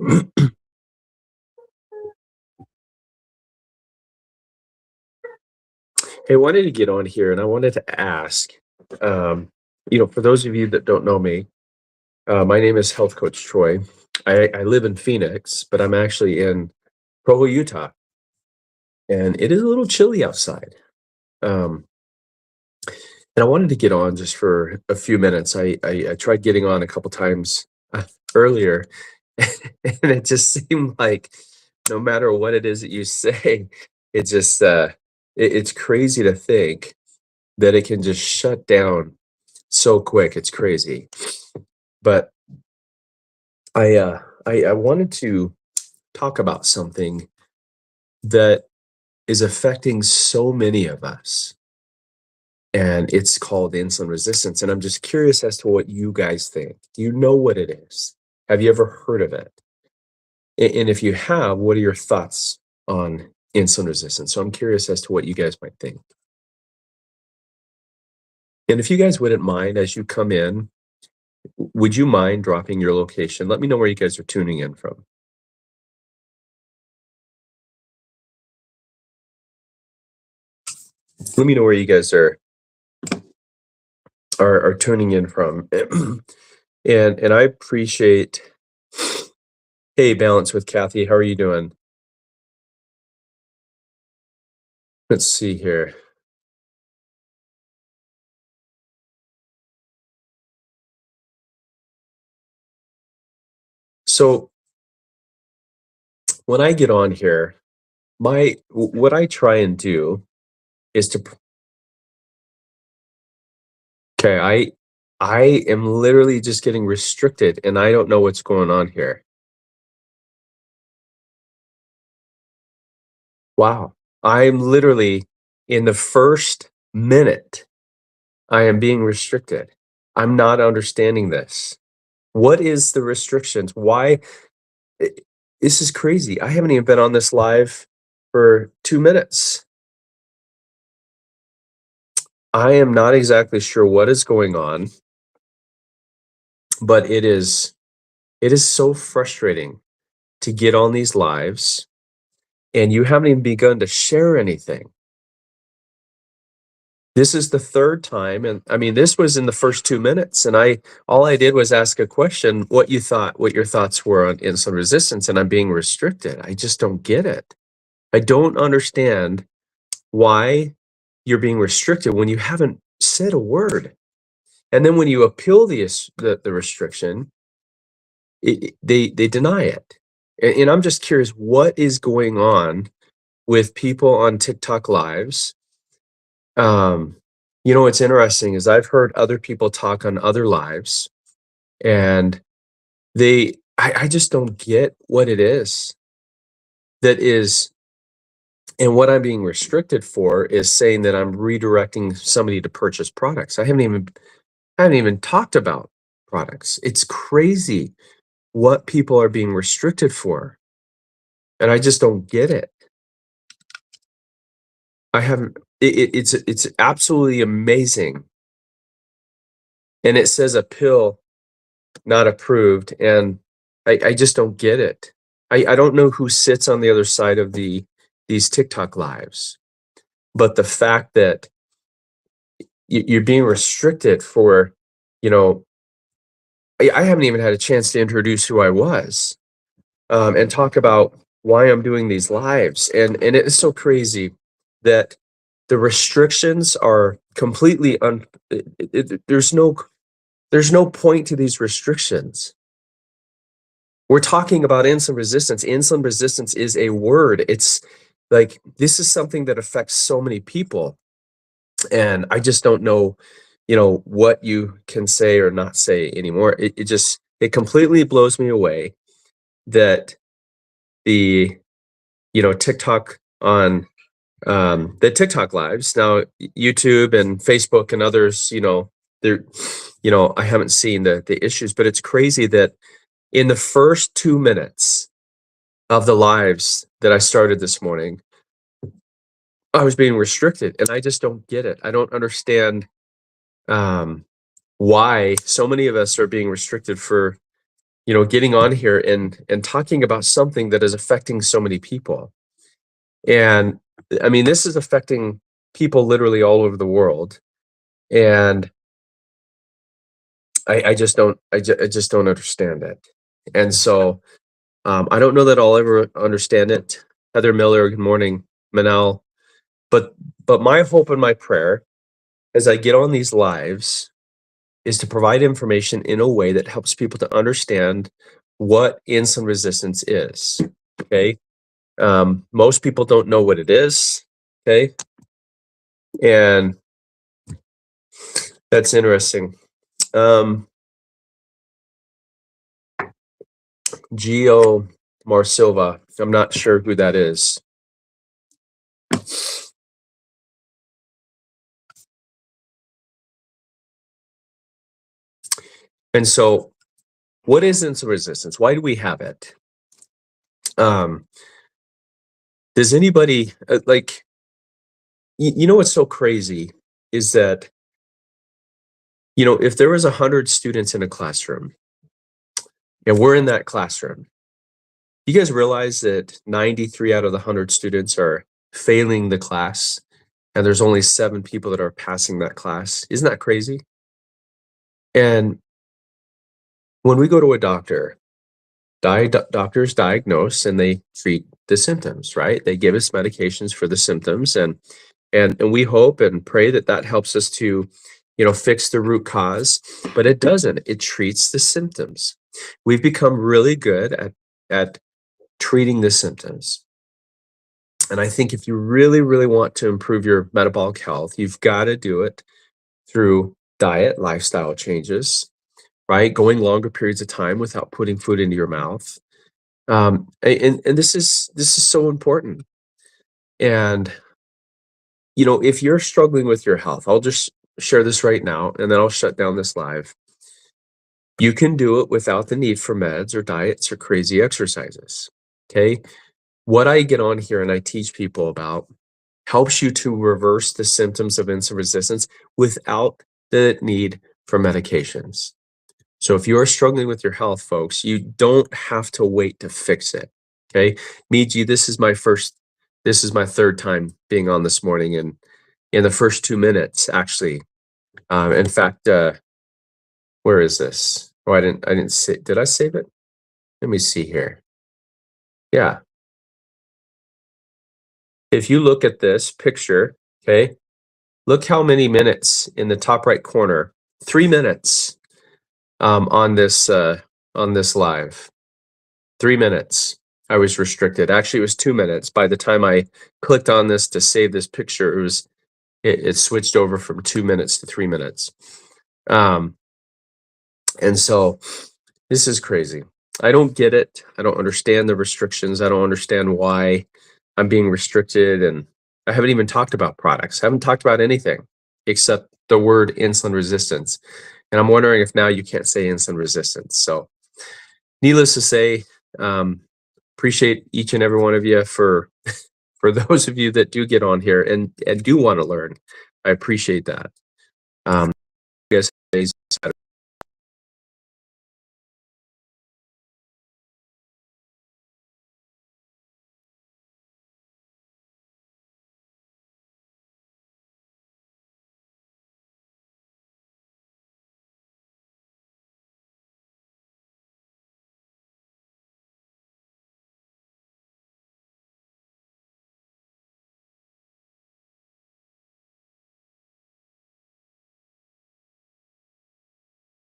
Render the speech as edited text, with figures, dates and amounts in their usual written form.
Hey, I wanted to get on here and I wanted to ask, um, for those of you that don't know me, my name is Health Coach Troy. I live in Phoenix, but I'm actually in Provo, Utah, and it is a little chilly outside. Um, and I wanted to get on just for a few minutes. I tried getting on a couple times earlier, and it just seemed like no matter what it is that you say, it just it's crazy to think that it can just shut down so quick. It's crazy. But I wanted to talk about something that is affecting so many of us, and it's called insulin resistance. And I'm just curious as to what you guys think. Do you know what it is? Have you ever heard of it? And if you have, what are your thoughts on insulin resistance? So I'm curious as to what you guys might think. And if you guys wouldn't mind, as you come in, would you mind dropping your location? Let me know where you guys are tuning in from. Let me know where you guys are tuning in from. And I appreciate. Hey, Balance with Kathy, how are you doing? Let's see here. So when I get on here, what I try and do is to okay, I am literally just getting restricted and I don't know what's going on here. Wow. I'm literally in the first minute I am being restricted. I'm not understanding this. What is the restrictions? Why I this is crazy. I haven't even been on this live for 2 minutes. I am not exactly sure what is going on, but it is so frustrating to get on these lives and you haven't even begun to share anything. This is the third time, and I mean, this was in the first 2 minutes, and all I did was ask a question, what your thoughts were on insulin resistance, and I'm being restricted. I just don't get it. I don't understand why you're being restricted when you haven't said a word. And then when you appeal the restriction, they deny it. And I'm just curious, what is going on with people on TikTok lives? Um, what's interesting is I've heard other people talk on other lives, and I just don't get what it is that is, and what I'm being restricted for is saying that I'm redirecting somebody to purchase products. I haven't even talked about products. It's crazy what people are being restricted for, and I just don't get it. I haven't it's absolutely amazing, and it says a pill not approved, and I just don't get it. I don't know who sits on the other side of these TikTok lives, but the fact that you're being restricted for, you know, I haven't even had a chance to introduce who I was, and talk about why I'm doing these lives, and it is so crazy that the restrictions are completely there's no point to these restrictions. We're talking about insulin resistance. Insulin resistance is a word. It's like this is something that affects so many people. And I just don't know, what you can say or not say anymore. It completely blows me away that the, TikTok on the TikTok lives now, YouTube and Facebook and others, they're, I haven't seen the issues, but it's crazy that in the first 2 minutes of the lives that I started this morning, I was being restricted, and I just don't get it. I don't understand why so many of us are being restricted for getting on here and talking about something that is affecting so many people. And I mean, this is affecting people literally all over the world. And I just don't understand it. And so I don't know that I'll ever understand it. Heather Miller, good morning. Manal. But my hope and my prayer as I get on these lives is to provide information in a way that helps people to understand what insulin resistance is. Okay. Most people don't know what it is. Okay. And that's interesting. Gio Marsilva, I'm not sure who that is. And so, what is insulin resistance? Why do we have it? Does anybody like, you know what's so crazy is that, if there was 100 students in a classroom and we're in that classroom, you guys realize that 93 out of the 100 students are failing the class and there's only 7 people that are passing that class. Isn't that crazy? And when we go to a doctor, doctors diagnose and they treat the symptoms, right? They give us medications for the symptoms, and we hope and pray that that helps us to, fix the root cause, but it doesn't. It treats the symptoms. We've become really good at treating the symptoms. And I think if you really, really want to improve your metabolic health, you've got to do it through diet, lifestyle changes, right? Going longer periods of time without putting food into your mouth. And this is so important. And if you're struggling with your health, I'll just share this right now, and then I'll shut down this live. You can do it without the need for meds or diets or crazy exercises. Okay. What I get on here and I teach people about helps you to reverse the symptoms of insulin resistance without the need for medications. So if you are struggling with your health, folks, you don't have to wait to fix it. Okay. Miji, this is my 3rd time being on this morning. And in the first 2 minutes, actually, in fact, where is this? Oh, I didn't say, did I save it? Let me see here. Yeah. If you look at this picture, okay, look how many minutes in the top right corner, 3 minutes on this live. 3 minutes. I was restricted. Actually, it was 2 minutes. By the time I clicked on this to save this picture, it switched over from 2 minutes to 3 minutes. And so this is crazy. I don't get it. I don't understand the restrictions. I don't understand why I'm being restricted. And I haven't even talked about products. I haven't talked about anything except the word insulin resistance. And I'm wondering if now you can't say insulin resistance. So needless to say, appreciate each and every one of you for those of you that do get on here and do want to learn. I appreciate that. You guys